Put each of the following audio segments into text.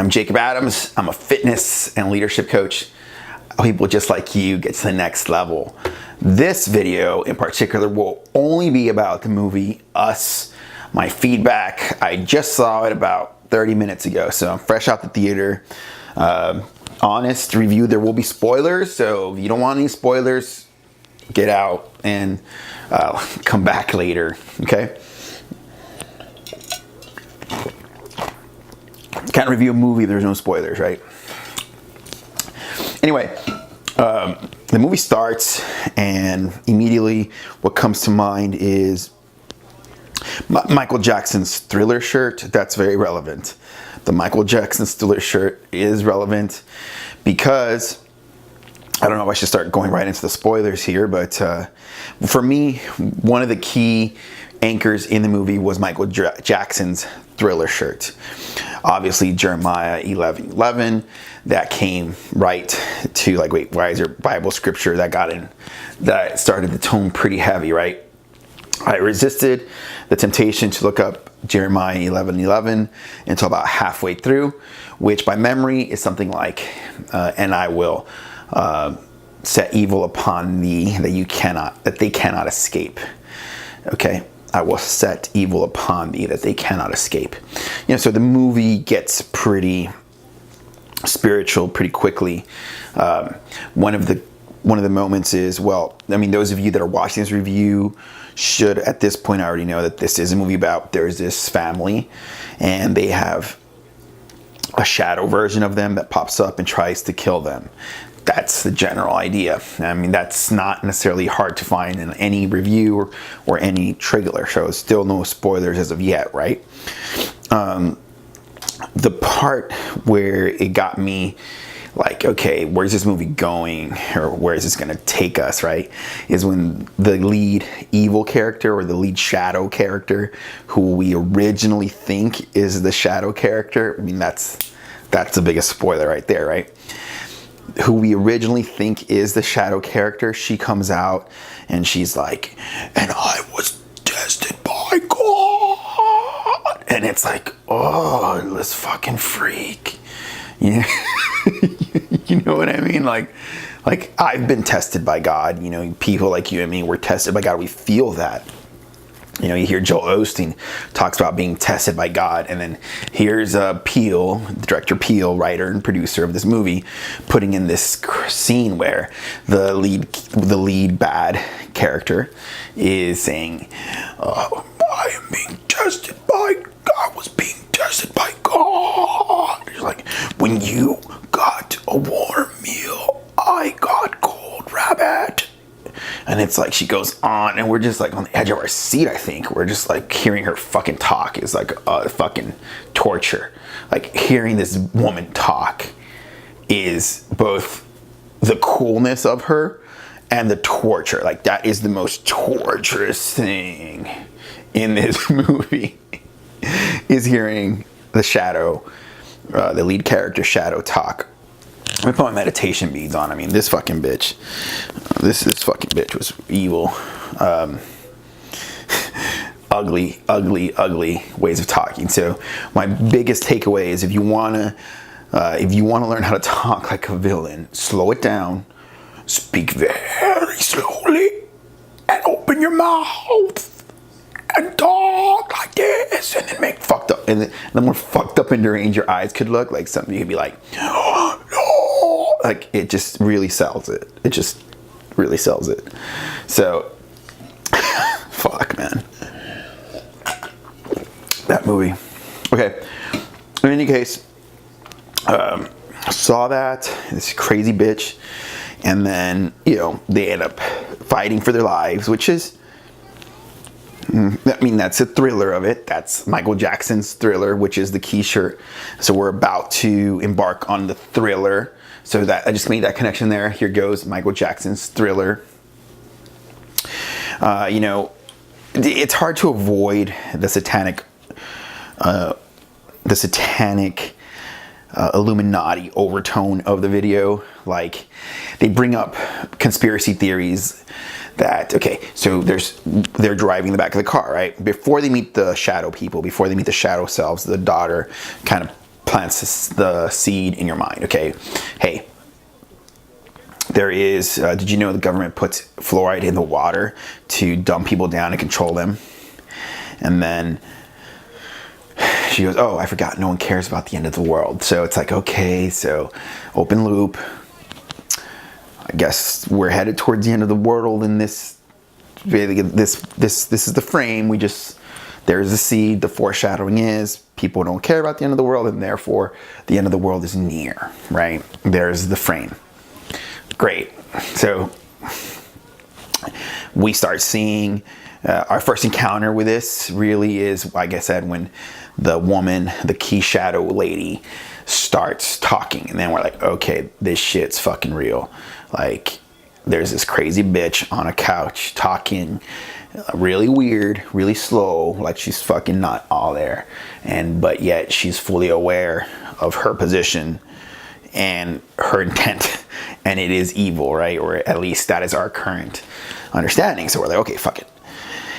I'm Jacob Adams. I'm a fitness and leadership coach. People just like you get to the next level. This video in particular will only be about the movie Us. My feedback, I just saw it about 30 minutes ago, so I'm fresh out the theater. Honest review, there will be spoilers, so if you don't want any spoilers, get out and come back later, okay? Can't review a movie if there's no spoilers, right? Anyway, the movie starts and immediately what comes to mind is Michael Jackson's Thriller shirt. That's very relevant. The Michael Jackson's Thriller shirt is relevant because, I don't know if I should start going right into the spoilers here, but for me, one of the key anchors in the movie was Michael Jackson's Thriller shirt. Obviously, Jeremiah 11:11, that came right to like, wait, why is there Bible scripture that started the tone pretty heavy, right? I resisted the temptation to look up Jeremiah 11:11 until about halfway through, which by memory is something like, and I will set evil upon thee that they cannot escape. Okay, I will set evil upon thee that they cannot escape. You know, so the movie gets pretty spiritual pretty quickly. One of the moments is, well, I mean, those of you that are watching this review should at this point already know that this is a movie about, there's this family and they have a shadow version of them that pops up and tries to kill them. That's the general idea. I mean, that's not necessarily hard to find in any review or any trailer, so still no spoilers as of yet, right? The part where it got me like, okay, where's this movie going, or where is this going to take us, right, is when the lead evil character or the lead shadow character, who we originally think is the shadow character, I mean, that's the biggest spoiler right there, right? Who we originally think is the shadow character, she comes out and she's like, and I was tested by God. And it's like, oh, this fucking freak. Yeah. You know what I mean? Like I've been tested by God. You know, people like you and me were tested by God. We feel that. You know, you hear Joel Osteen talks about being tested by God, and then here's Peele, the director Peele, writer and producer of this movie, putting in this scene where the lead bad character is saying, I am being tested by God. I was being tested by God. It's like, when you got a warm meal, I got cold rabbit. And it's like, she goes on, and we're just like on the edge of our seat, I think. We're just like, hearing her fucking talk is like fucking torture. Like, hearing this woman talk is both the coolness of her and the torture. Like, that is the most torturous thing in this movie, is hearing the shadow, the lead character shadow talk. Let me put my meditation beads on. I mean, this fucking bitch. This fucking bitch was evil. Ugly ways of talking. So my biggest takeaway is, if you wanna learn how to talk like a villain, slow it down, speak very slowly, and open your mouth and talk like this, and then make fucked up, and the more fucked up and deranged your eyes could look, like something you could be like, oh, no, like, it just really sells it. It just really sells it. So, fuck, man, that movie. Okay, in any case, saw that, this crazy bitch, and then, you know, they end up fighting for their lives, which is, I mean, that's a thriller of it. That's Michael Jackson's Thriller, which is the key shirt. So we're about to embark on the thriller. So that I just made that connection there. Here goes Michael Jackson's Thriller. You know, it's hard to avoid the satanic Illuminati overtone of the video. Like, they bring up conspiracy theories that, okay, so they're driving in the back of the car, right? Before they meet the shadow people, before they meet the shadow selves, the daughter kind of plants the seed in your mind. Okay, hey, there is, did you know the government puts fluoride in the water to dumb people down and control them? And then she goes, oh, I forgot, no one cares about the end of the world. So it's like, okay, so open loop. I guess we're headed towards the end of the world in this, this is the frame. There's the seed, the foreshadowing is, people don't care about the end of the world, and therefore the end of the world is near, right? There's the frame. Great. So we start seeing our first encounter with this really is, like I said, when the woman, the key shadow lady, starts talking. And then we're like, okay, this shit's fucking real. Like, there's this crazy bitch on a couch talking really weird, really slow, like she's fucking not all there. But yet she's fully aware of her position and her intent. And it is evil, right? Or at least that is our current understanding. So we're like, okay, fuck it.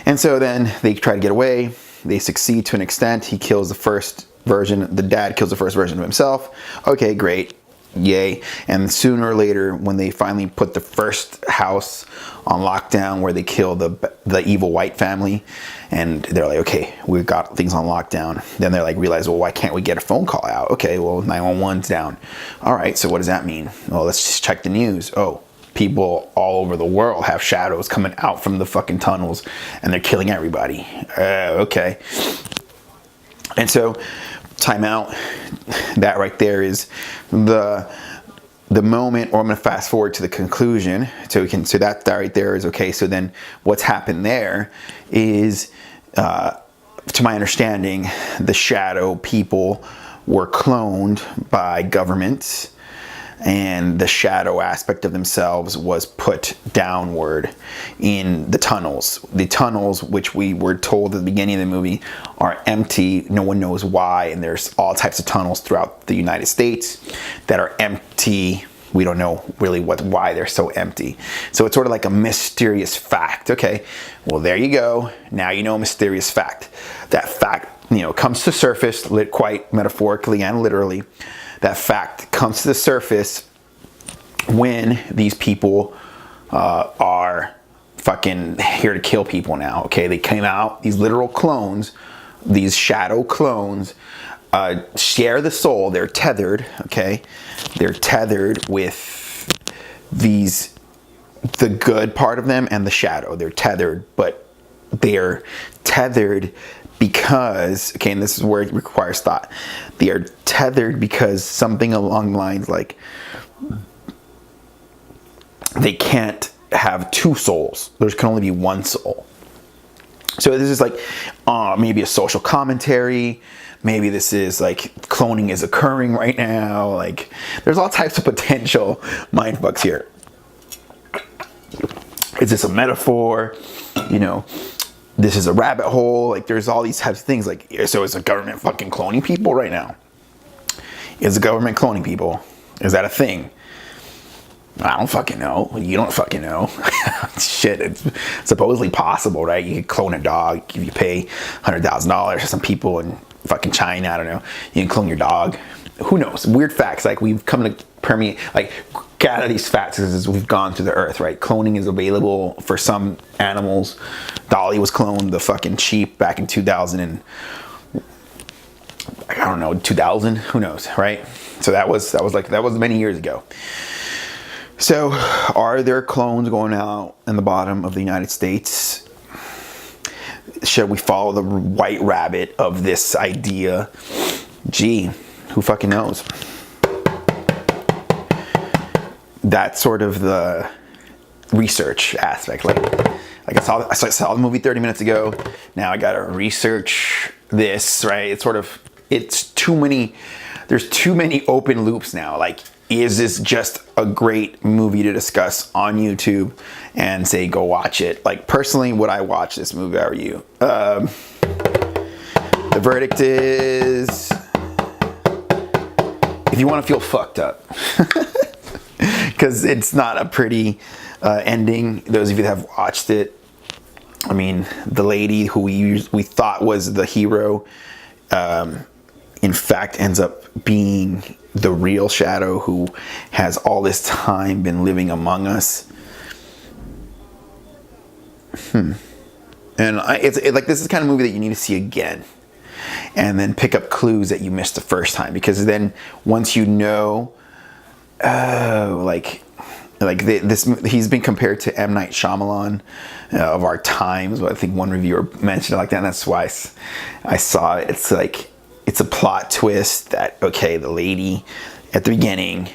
And so then they try to get away. They succeed to an extent. He kills the first version. The dad kills the first version of himself. Okay, great. Yay. And sooner or later, when they finally put the first house on lockdown where they kill the evil white family, and they're like, okay, we've got things on lockdown. Then they're like, realize, well, why can't we get a phone call out? Okay, well, 911's down. All right, so what does that mean? Well, let's just check the news. Oh, people all over the world have shadows coming out from the fucking tunnels, and they're killing everybody. Okay. And so, time out. That right there is the moment, or I'm going to fast forward to the conclusion. So that right there is okay. So then what's happened there is, to my understanding, the shadow people were cloned by governments, and the shadow aspect of themselves was put downward in the tunnels. The tunnels, which we were told at the beginning of the movie, are empty. No one knows why, and there's all types of tunnels throughout the United States that are empty. We don't know really why they're so empty. So it's sort of like a mysterious fact. Okay, well, there you go. Now you know a mysterious fact. That fact, comes to surface, quite metaphorically and literally. That fact comes to the surface when these people are fucking here to kill people now. Okay, they came out, these literal clones, these shadow clones, share the soul. They're tethered, okay? They're tethered with the good part of them and the shadow. They're tethered, but they're tethered because, okay, and this is where it requires thought. They are tethered because something along the lines like they can't have two souls. There can only be one soul. So this is like maybe a social commentary. Maybe this is like cloning is occurring right now. Like, there's all types of potential mindfucks here. Is this a metaphor? This is a rabbit hole. Like, there's all these types of things. Like, so is the government fucking cloning people right now? Is the government cloning people? Is that a thing? I don't fucking know. You don't fucking know. Shit, it's supposedly possible, right? You could clone a dog if you pay $100,000 to some people in fucking China. I don't know. You can clone your dog. Who knows? Weird facts. Like, we've come to permeate, like, gather these facts as we've gone through the earth, right? Cloning is available for some animals. Dolly was cloned, the fucking sheep, back in 2000 and I don't know, 2000. Who knows, right? So that was many years ago. So, are there clones going out in the bottom of the United States? Should we follow the white rabbit of this idea? Gee, who fucking knows? That's sort of the research aspect. Like I saw the movie 30 minutes ago. Now I gotta research this, right? It's too many. There's too many open loops now. Like, is this just a great movie to discuss on YouTube and say, go watch it? Like, personally, would I watch this movie? Are you? The verdict is, if you want to feel fucked up, because it's not a pretty ending. Those of you that have watched it, I mean, the lady who we thought was the hero, in fact ends up being the real shadow who has all this time been living among us. And it's like, this is the kind of movie that you need to see again, and then pick up clues that you missed the first time, because then once you know, he's been compared to M. Night Shyamalan of our times. I think one reviewer mentioned it like that, and that's why I saw it. It's like, it's a plot twist that, okay, the lady at the beginning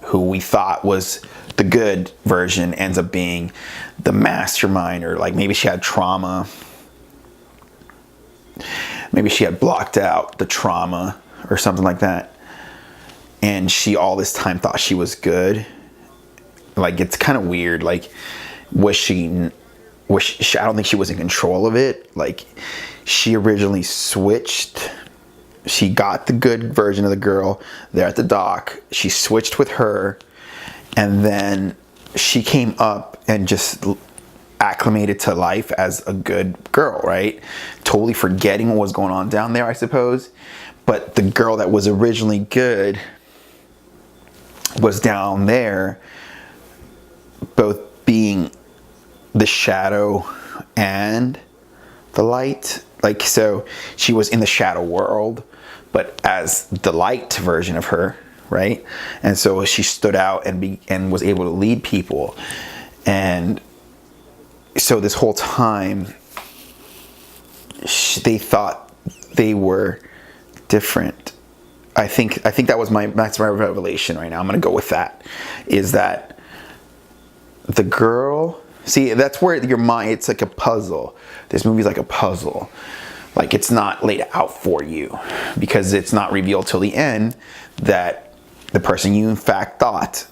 who we thought was the good version ends up being the mastermind, or like maybe she had trauma. Maybe she had blocked out the trauma or something like that. And she all this time thought she was good. Like, it's kind of weird. Like, was she, I don't think she was in control of it. Like, she originally switched. She got the good version of the girl there at the dock. She switched with her. And then she came up and just acclimated to life as a good girl, right? Totally forgetting what was going on down there, I suppose. But the girl that was originally good was down there, both being the shadow and the light. Like, so she was in the shadow world, but as the light version of her, right? And so she stood out and was able to lead people. And so this whole time, they thought they were different. I think that's my revelation right now. I'm going to go with that. Is that the girl? See, that's where your mind, it's like a puzzle. This movie's like a puzzle. Like, it's not laid out for you, because it's not revealed till the end that the person you in fact thought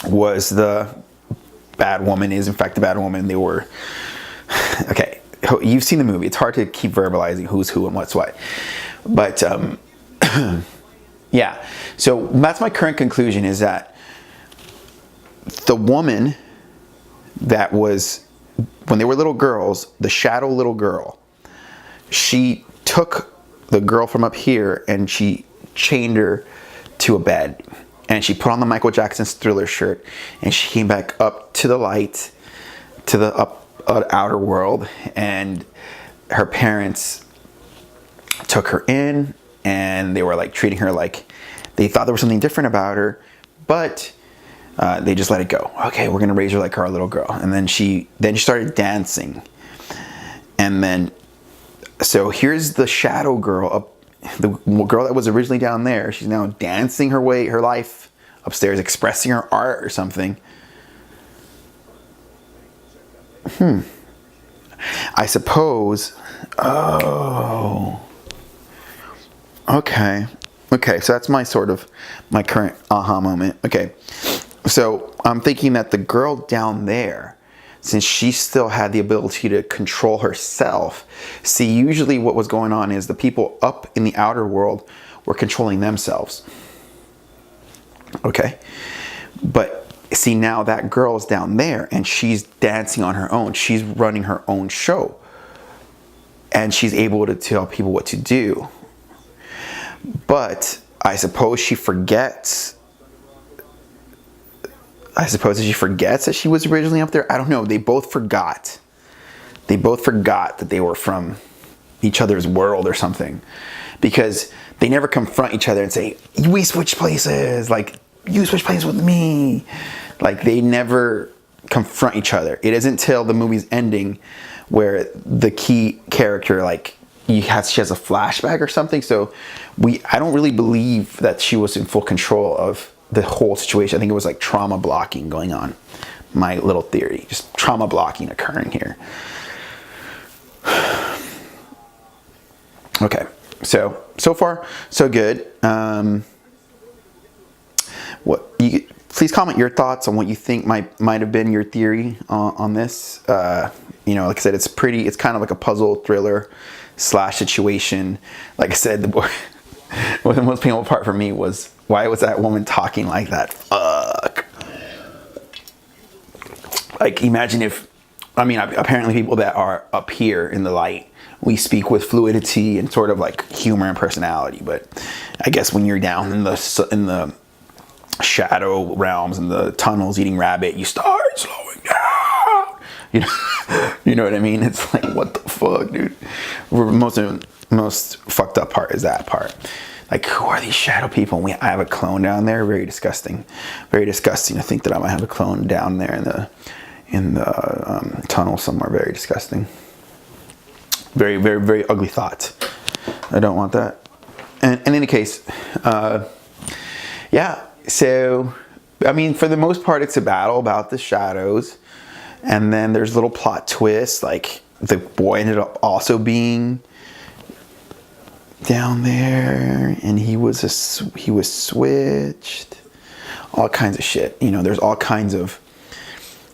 was the bad woman is in fact the bad woman. They were, okay, you've seen the movie. It's hard to keep verbalizing who's who and what's what. But yeah, so that's my current conclusion, is that the woman that was, when they were little girls, the shadow little girl, she took the girl from up here and she chained her to a bed, and she put on the Michael Jackson's Thriller shirt, and she came back up to the light, to the outer world, and her parents took her in, and they were like treating her like, they thought there was something different about her, but they just let it go. Okay, we're gonna raise her like our little girl. And then she started dancing, and then so here's the shadow girl up. The girl that was originally down there, she's now dancing her life upstairs, expressing her art or something. I suppose. Oh. Okay. So that's my current aha moment. Okay. So I'm thinking that the girl down there, since she still had the ability to control herself. See, usually what was going on is the people up in the outer world were controlling themselves. Okay? But see, now that girl's down there and she's dancing on her own. She's running her own show. And she's able to tell people what to do. But I suppose she forgets that she was originally up there. I don't know. They both forgot. That they were from each other's world or something. Because they never confront each other and say, we switch places. Like, you switch places with me. Like, they never confront each other. It isn't till the movie's ending where the key character, like, she has a flashback or something. So I don't really believe that she was in full control of the whole situation. I think it was like trauma blocking going on. My little theory, just trauma blocking occurring here. Okay, so far so good. Please comment your thoughts on what you think might have been your theory on this. Like I said, it's kind of like a puzzle thriller / situation. Like I said, the most painful part for me was, why was that woman talking like that? Fuck. Like, imagine if I mean, apparently people that are up here in the light, we speak with fluidity and sort of like humor and personality. But I guess when you're down in the shadow realms and the tunnels eating rabbit, you start slowing down. You know, you know what I mean? It's like, what the fuck, dude? Most fucked up part is that part. Like, who are these shadow people? I have a clone down there. Very disgusting. Very disgusting to think that I might have a clone down there in the tunnel somewhere. Very disgusting. Very, very, very ugly thought. I don't want that. And in any case, yeah. So, I mean, for the most part, it's a battle about the shadows. And then there's little plot twists. Like, the boy ended up also being down there, and he was switched. All kinds of shit. You know, there's all kinds of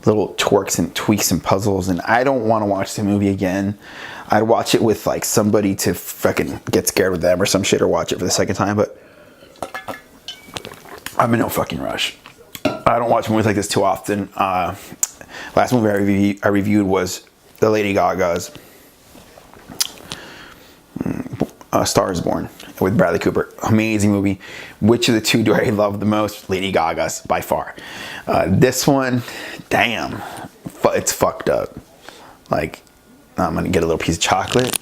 little twerks and tweaks and puzzles, and I don't want to watch the movie again. I'd watch it with like somebody to fucking get scared with them or some shit, or watch it for the second time, but I'm in no fucking rush. I don't watch movies like this too often. Last movie I reviewed was the Lady Gaga's Star is Born with Bradley Cooper. Amazing movie. Which of the two do I love the most? Lady Gaga's by far. This one, damn, it's fucked up. Like, I'm gonna get a little piece of chocolate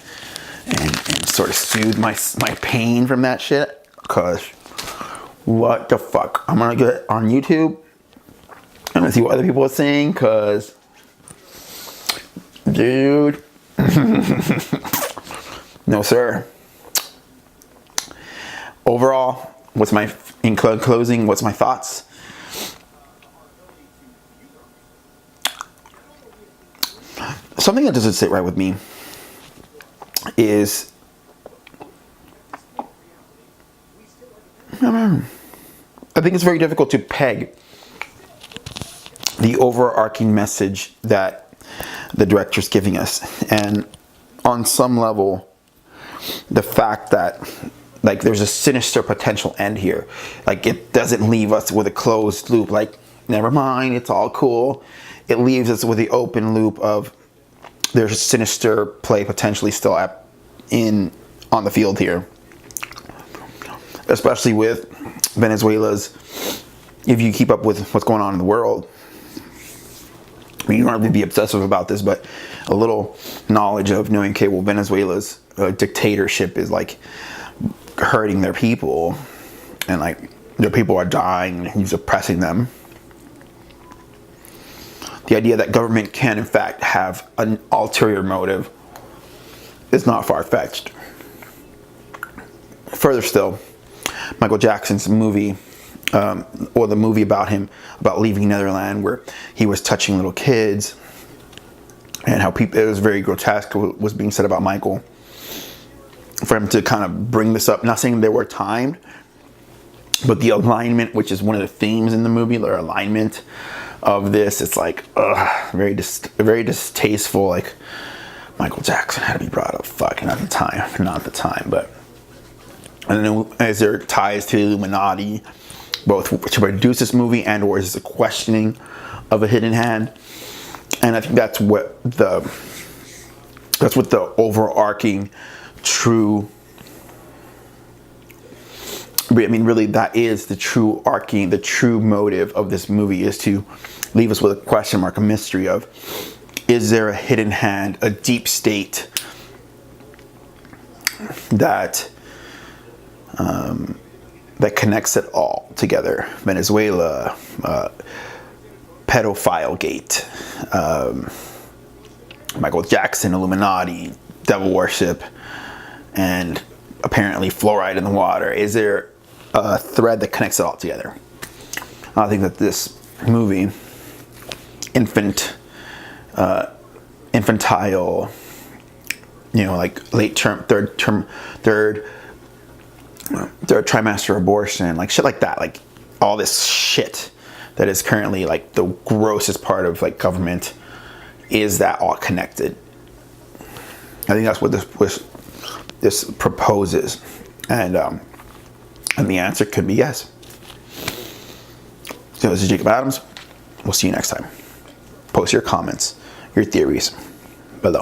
and sort of soothe my pain from that shit. Cause what the fuck? I'm gonna get on YouTube. I'm gonna see what other people are saying. Cause, dude, no sir. Overall, in closing, what's my thoughts? Something that doesn't sit right with me is, I think it's very difficult to peg the overarching message that the director's giving us. And on some level, the fact that, like, there's a sinister potential end here. Like, it doesn't leave us with a closed loop. Like, never mind, it's all cool. It leaves us with the open loop of there's a sinister play potentially still on the field here. Especially with Venezuela's, if you keep up with what's going on in the world. I mean, you don't have to be obsessive about this, but a little knowledge of knowing, okay, well, Venezuela's dictatorship is like hurting their people, and like their people are dying and he's oppressing them. The idea that government can in fact have an ulterior motive is not far-fetched. Further still, Michael Jackson's movie, or the movie about him, about leaving Netherland, where he was touching little kids, and how people, it was very grotesque what was being said about Michael. For him to kind of bring this up, not saying they were timed, but the alignment, which is one of the themes in the movie, their alignment of this, it's like, very distasteful. Like, Michael Jackson had to be brought up, fucking not the time, but I don't know, as there are ties to Illumanati, both to produce this movie and or is a questioning of a hidden hand. And I think that's what the overarching true, I mean, really, that is the true motive of this movie, is to leave us with a question mark, a mystery of, is there a hidden hand, a deep state that connects it all together? Venezuela, pedophile gate, Michael Jackson, Illuminati, devil worship, and apparently fluoride in the water. Is there a thread that connects it all together? I think that this movie, infantile, you know, like third trimester abortion, like shit like that, like all this shit that is currently like the grossest part of like government, is that all connected? I think that's what this proposes, and the answer could be yes. So this is Jacob Adams. We'll see you next time. Post your comments. your theories below.